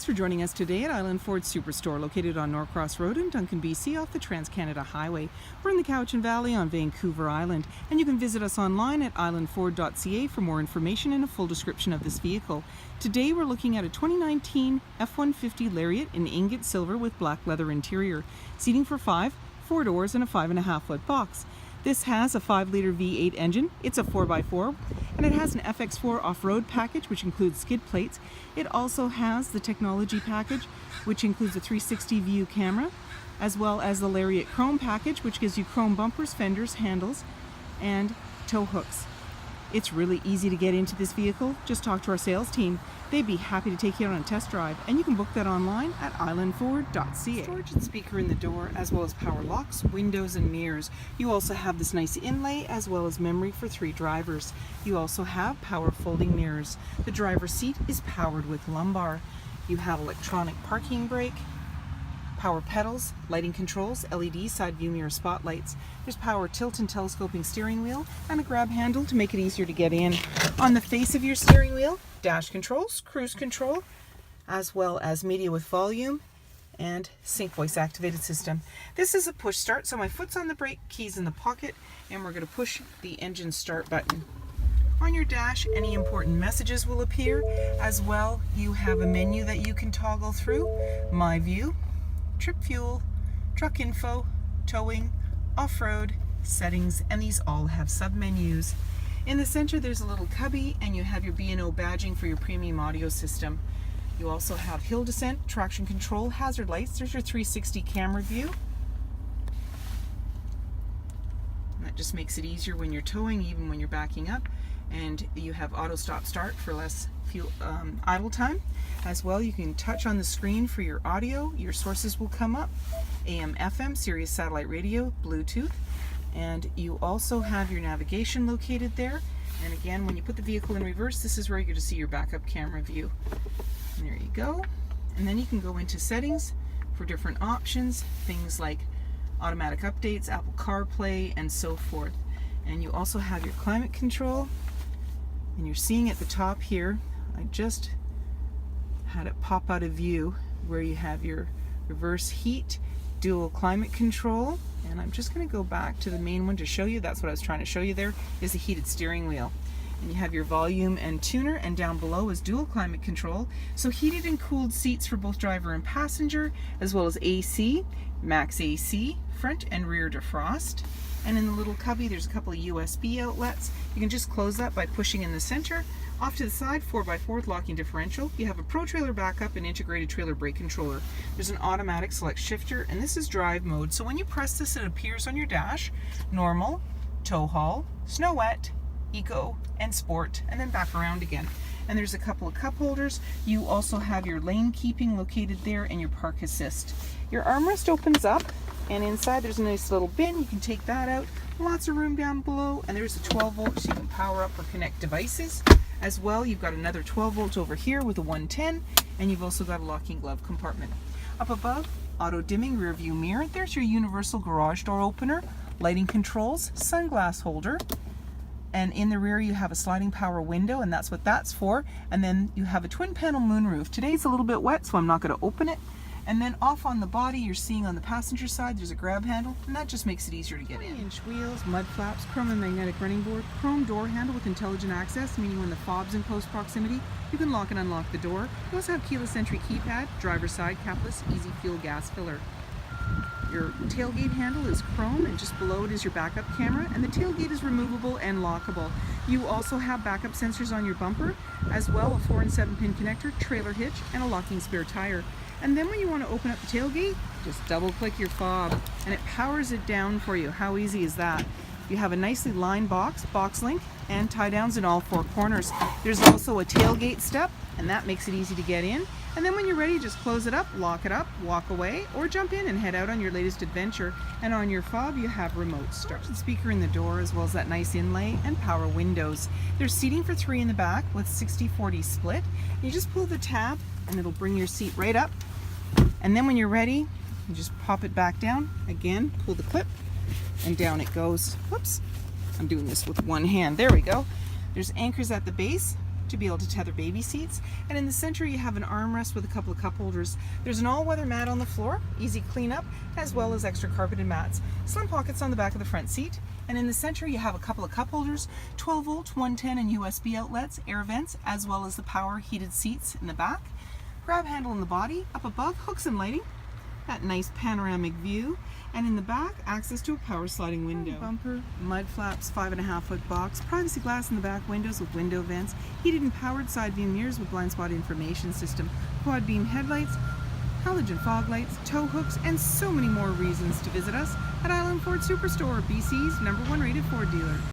Thanks for joining us today at Island Ford Superstore, located on Norcross Road in Duncan, BC, off the Trans-Canada Highway. We're in the Cowichan Valley on Vancouver Island, and you can visit us online at islandford.ca for more information and a full description of this vehicle. Today we're looking at a 2019 F-150 Lariat in ingot silver with black leather interior, seating for 5, 4 doors, and a 5.5-foot box. This has a 5-liter V8 engine, it's a 4x4, and it has an FX4 off-road package which includes skid plates. It also has the technology package which includes a 360 view camera, as well as the Lariat Chrome package which gives you chrome bumpers, fenders, handles, and tow hooks. It's really easy to get into this vehicle. Just talk to our sales team. They'd be happy to take you out on a test drive, and you can book that online at islandford.ca. Storage and speaker in the door, as well as power locks, windows, and mirrors. You also have this nice inlay, as well as memory for 3 drivers. You also have power folding mirrors. The driver's seat is powered with lumbar. You have electronic parking brake, power pedals, lighting controls, LED side view mirror spotlights. There's power tilt and telescoping steering wheel and a grab handle to make it easier to get in. On the face of your steering wheel, dash controls, cruise control, as well as media with volume and sync voice activated system. This is a push start, so my foot's on the brake, keys in the pocket, and we're going to push the engine start button. On your dash, any important messages will appear. As well, you have a menu that you can toggle through. My View, Trip Fuel, Truck Info, Towing, Off-Road, Settings, and these all have sub-menus. In the center there's a little cubby, and you have your B&O badging for your premium audio system. You also have hill descent, traction control, hazard lights. There's your 360 camera view. And that just makes it easier when you're towing, even when you're backing up. And you have auto stop start for less fuel idle time. As well, you can touch on the screen for your audio. Your sources will come up: AM, FM, Sirius satellite radio, Bluetooth, and you also have your navigation located there. And again, when you put the vehicle in reverse, this is where you're going to see your backup camera view. And there you go. And then you can go into settings for different options, things like automatic updates, Apple CarPlay, and so forth. And you also have your climate control. And you're seeing at the top here, I just had it pop out of view, where you have your reverse heat, dual climate control, and I'm just going to go back to the main one to show you. That's what I was trying to show you there, is the heated steering wheel. And you have your volume and tuner, and down below is dual climate control. So heated and cooled seats for both driver and passenger, as well as AC, max AC, front and rear defrost. And in the little cubby there's a couple of USB outlets. You can just close that by pushing in the center. Off to the side, 4x4 locking differential. You have a Pro Trailer backup and integrated trailer brake controller. There's an automatic select shifter, and this is drive mode. So when you press this, it appears on your dash: normal, tow haul, snow wet, eco, and sport, and then back around again. And there's a couple of cup holders. You also have your lane keeping located there, and your park assist. Your armrest opens up, and inside there's a nice little bin. You can take that out. Lots of room down below, and there's a 12 volt so you can power up or connect devices. As well, you've got another 12 volts over here with a 110, and you've also got a locking glove compartment. Up above, auto dimming rear view mirror. There's your universal garage door opener, lighting controls, sunglass holder, and in the rear you have a sliding power window, and that's what that's for. And then you have a twin panel moonroof. Today's a little bit wet, so I'm not going to open it. And then off on the body, you're seeing on the passenger side, there's a grab handle, and that just makes it easier to get in. 20-inch wheels, mud flaps, chrome and magnetic running board, chrome door handle with intelligent access, meaning when the fob's in close proximity, you can lock and unlock the door. You also have keyless entry keypad, driver's side capless, easy fuel gas filler. Your tailgate handle is chrome, and just below it is your backup camera, and the tailgate is removable and lockable. You also have backup sensors on your bumper, as well a 4 and 7 pin connector, trailer hitch, and a locking spare tire. And then when you want to open up the tailgate, just double click your fob and it powers it down for you. How easy is that? You have a nicely lined box link, and tie downs in all 4 corners. There's also a tailgate step, and that makes it easy to get in. And then when you're ready, just close it up, lock it up, walk away, or jump in and head out on your latest adventure. And on your fob, you have remote start and speaker in the door, as well as that nice inlay and power windows. There's seating for 3 in the back with 60-40 split. You just pull the tab, and it'll bring your seat right up. And then when you're ready, you just pop it back down. Again, pull the clip, and down it goes. Whoops, I'm doing this with one hand. There we go. There's anchors at the base to be able to tether baby seats. And in the center you have an armrest with a couple of cup holders. There's an all-weather mat on the floor, easy cleanup, as well as extra carpeted mats. Slim pockets on the back of the front seat. And in the center you have a couple of cup holders, 12 volt, 110 and USB outlets, air vents, as well as the power heated seats in the back. Grab handle in the body. Up above, hooks and lighting. That nice panoramic view. And in the back, access to a power sliding window. Bumper, mud flaps, 5.5 foot box, privacy glass in the back windows with window vents, heated and powered side view mirrors with blind spot information system, quad beam headlights, halogen fog lights, tow hooks, and so many more reasons to visit us at Island Ford Superstore, BC's #1 rated Ford dealer.